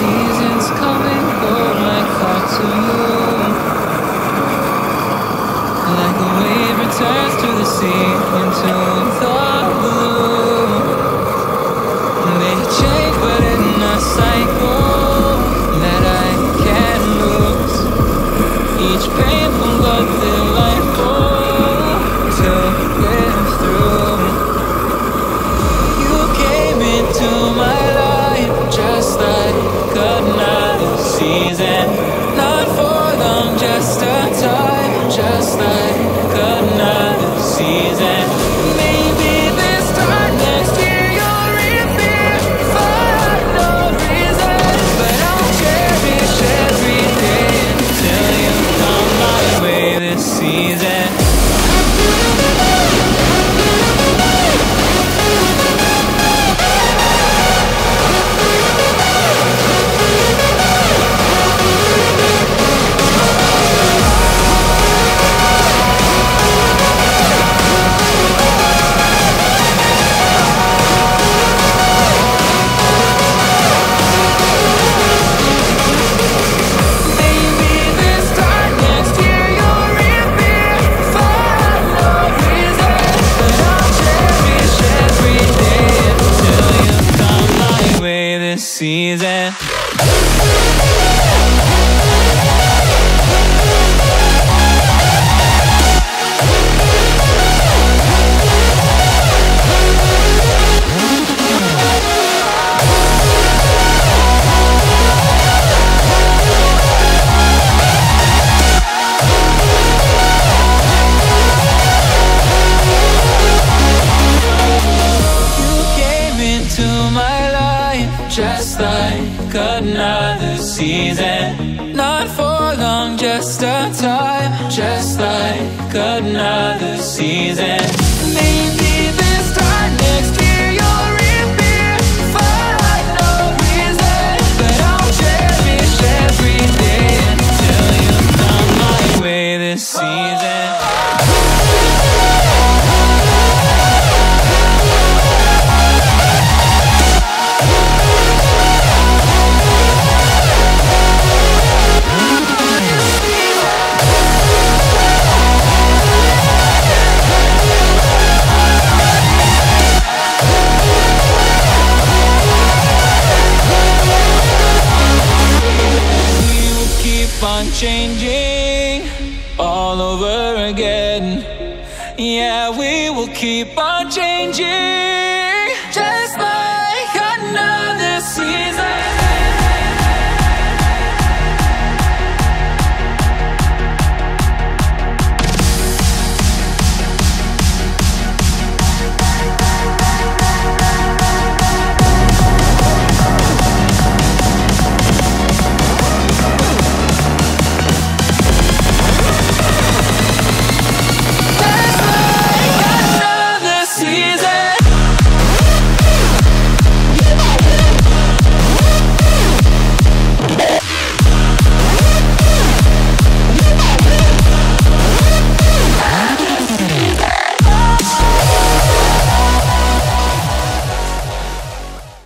seasons come and go like cartoon. Like a wave returns to the sea into the blue. They change but in a cycle that I can't lose. Each painful but delightful to live through. You came into my life just like another season. Not for long, just a time, just like another season. Maybe this time next year you'll reappear for no reason. But I'll cherish every day until you come my way this season. Season. Just like another season. Not for long, just a time. Just like another season. Maybe this time next year you'll reappear for no reason. But I'll cherish every day until you come my way this season. On changing all over again. Yeah, we will keep on changing.